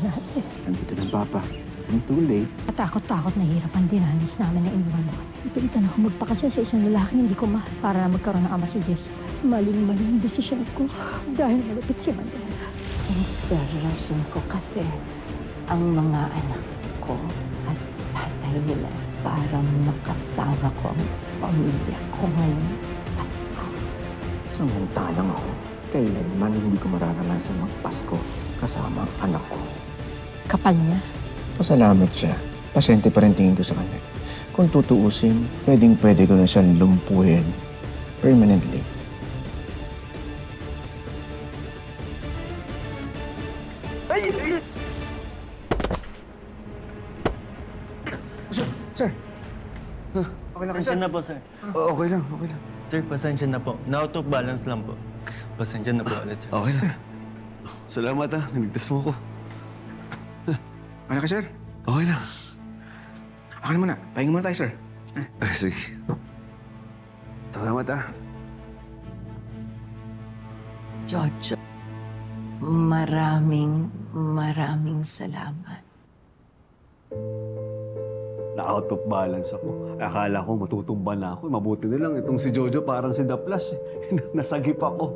natin. Nandito ng Papa. And too late. Matakot-takot na hirap ang dinanas namin na iniwan mo. Ipilitan ako magpakasal sa isang lalaking hindi ko mahal para magkaroon ng ama si Jessica. Maling-mali ang desisyon ko dahil malupit si Manuel. Inspirasyon ko kasi ang mga anak ko at tatay nila para makasama ko ang pamilya ko ngayong Pasko. Samantalang ako, kailanman hindi ko mararanasan magpasko kasama ang anak ko. Kapal niya. Pasalamat siya. Pasyente pa rin tingin ko sa kanya. Kung tutuusin, pwedeng-pwede ko na siyang lumpuhin. Permanently. Ay! Sir! Okay lang kayo, sir? Pasensya na po, sir. Okay lang, okay lang. Sir, pasensya na po. Na-out of balance lang po. Pasensya na po ulit, sir. Okay lang. Salamat niligtas mo ko. Ano ka, sir? Okay lang. Ako na muna. Pahinga muna tayo, sir. Sige. Salamat Jojo, maraming salamat. Na-out of balance ako. Akala ko matutumba na ako. Mabuti na lang itong si Jojo parang si Daplas. Nasagip ako.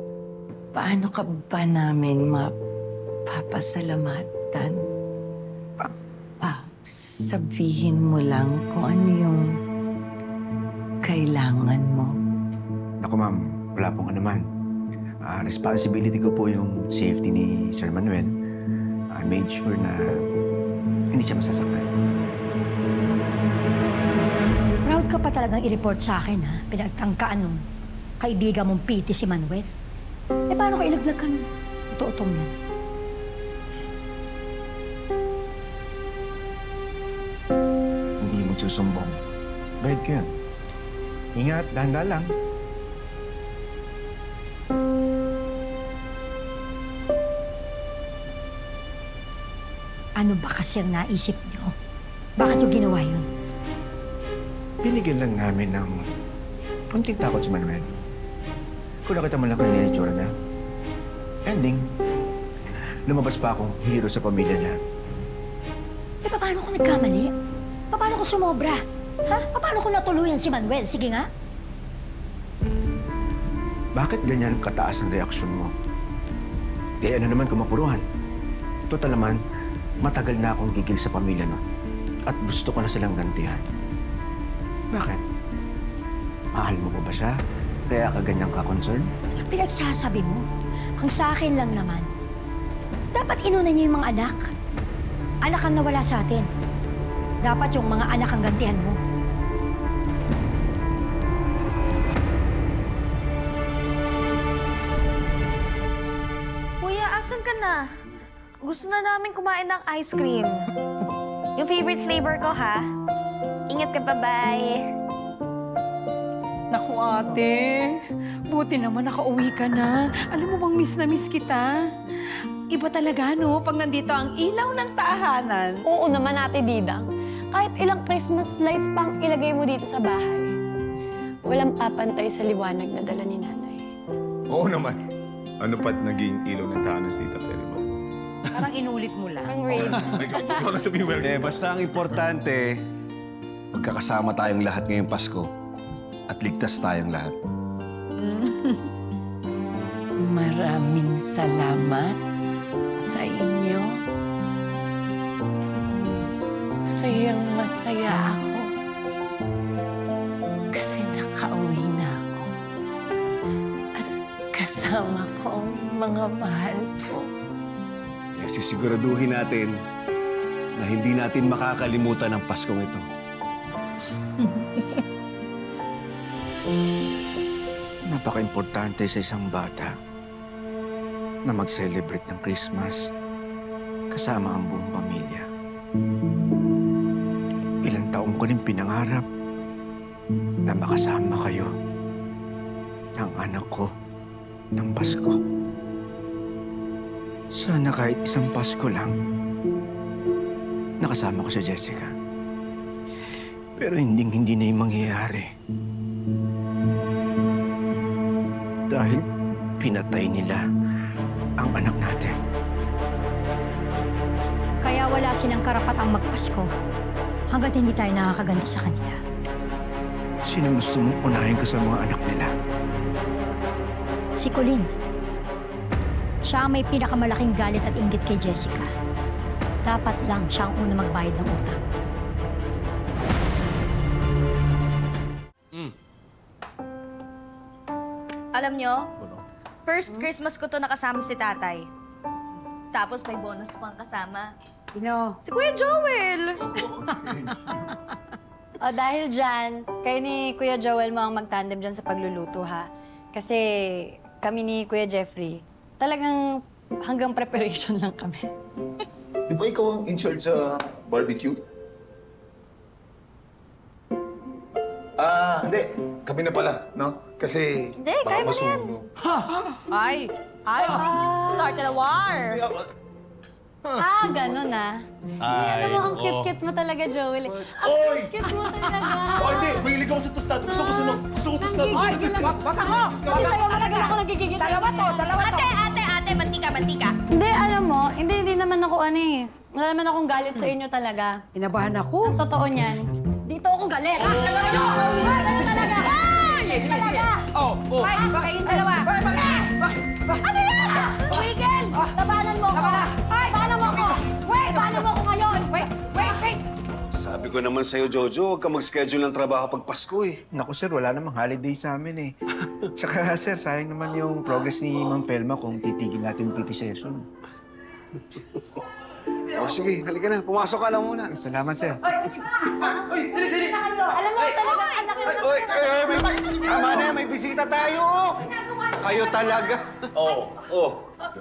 Paano ka ba namin mapapasalamatan? Sabihin mo lang kung ano yung kailangan mo. Naku, ma'am. Wala pong anuman. Responsibility ko po yung safety ni Sir Manuel. I made sure na hindi siya masasaktan. Proud ka pa talagang i-report sa akin, ha? Pinagtangkaan nung kaibigan mong piti si Manuel. Eh, paano ka ilaglag ka nung uto-utong yun? Hindi magsusumbong. Bayad ka yan. Ingat, dahan-dahan lang. Ano ba kasi ang naisip niyo? Bakit yung ginawa yun? Binigyan lang namin ng konting takot si Manuel. Kung nakita mo lang kayo nilitsura na. Ending, lumabas pa akong hero sa pamilya niya. Eh, paano ko nagkamali? Paano ko sumobra? Ha? Paano ko natuluyan si Manuel? Sige nga. Bakit ganyan kataas ang reaksyon mo? Eh, ano naman kung mapuruhan? Total naman, matagal na akong gigil sa pamilya no. At gusto ko na silang gantihan. Bakit? Mahal mo pa ba siya? Kaya ka ganyan ka-concern? Ano pinagsasabi mo? Ang sa akin lang naman, dapat inuna niyo yung mga anak. Anak ang nawala sa atin. Dapat yung mga anak ang gantihan mo. Kuya, asan ka na? Gusto na namin kumain ng ice cream. Yung favorite flavor ko, ha? Ingat ka pa, bye. Naku, ate. Buti naman nakauwi ka na. Alam mo bang miss na miss kita? Iba talaga, no? Pag nandito ang ilaw ng tahanan. Oo naman, Ate Didang. Kahit ilang Christmas lights pang ilagay mo dito sa bahay, walang papantay sa liwanag na dala ni Nanay. Oo naman. Ano pa't naging ilaw ng tahanan si Tita Felma? Parang inulit mo lang. Ang rain. Ikaw na sabihin, welcome. basta ang importante, magkakasama tayong lahat ngayong Pasko. At ligtas tayong lahat. Maraming salamat sa inyo. Masaya ako. Kasi nakauwi na ako. At kasama ko ang mga mahal ko. Kaya sisiguraduhin natin na hindi natin makakalimutan ang Paskong ito. Napaka-importante sa isang bata na mag-celebrate ng Christmas kasama ang buong pamilya. Ilang taong ko rin pinangarap na makasama kayo ng anak ko ng Pasko. Sana kahit isang Pasko lang, nakasama ko si Jessica. Pero hindi na yung mangyayari. Dahil pinatay nila ang anak natin. Kaya wala silang karapatang magpasko hanggat hindi tayo nakakaganda sa kanila. Sino gusto mong unahin ka sa mga anak nila? Si Colleen. Siya ang may pinakamalaking galit at inggit kay Jessica. Dapat lang siya ang una magbayad ng utang. Alam nyo, first Christmas ko to nakasama si tatay. Tapos may bonus pang kasama. Sino? Si Kuya Joel! O dahil dyan, kayo ni Kuya Joel mo ang mag-tandem dyan sa pagluluto, ha? Kasi kami ni Kuya Jeffrey, talagang hanggang preparation lang kami. Di ba ikaw ang in charge sa barbecue? Hindi. Kami na pala, no? Kasi Hindi, kaya mo na yan. Ay! Start a war! Ah, ganun ah. Alam mo, ang cute-cute mo talaga, Joel. Ang cute mo talaga. Oh, hindi! Mahilig ako sa tostado. Gusto ko tostado. Ay, wag ako! Hindi tayo talaga ako nagigigit. Dalawa to! Ate, mantika. Hindi, alam mo, hindi naman ako ano eh. Wala naman akong galit sa inyo talaga. Inabahan ako. Totoo niyan. Dito ako galit. Ay, baka yung dalawa. Ano yan? Wigel! Tabanan mo ko! Tabanan mo ko! Tabanan mo ko ngayon! Wait! Sabi ko naman sa'yo, Jojo, huwag ka mag-schedule ng trabaho pag Pasko eh. Naku sir, wala namang holiday sa amin eh. Tsaka sir, sayang naman yung progress ni Ma'am Felma kung titigil natin yung PT session. O sige, halika na. Pumasok ka lang muna. Salamat sir. Alam mo talaga, anak yung Tama na, may bisita tayo. Kayo talaga.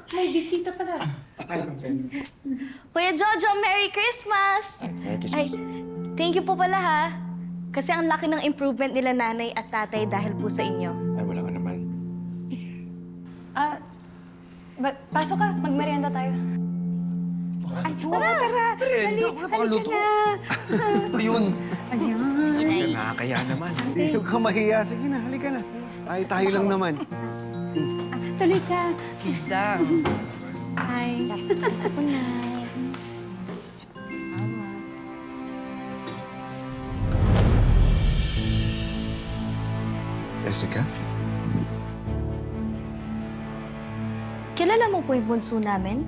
May bisita pala. Kuya Jojo, Merry Christmas! Ay, thank you po pala ha. Kasi ang laki ng improvement nila nanay at tatay dahil po sa inyo. Ay, wala ka naman. Pasok ka, magmerienda tayo. Sir, nakakaya naman. Hindi ka mahiya. Sige na, halika na. Tayo lang naman. Tuloy ka. Lang. Hi. Ito po na. Jessica? Kilala mo po yung bunso namin?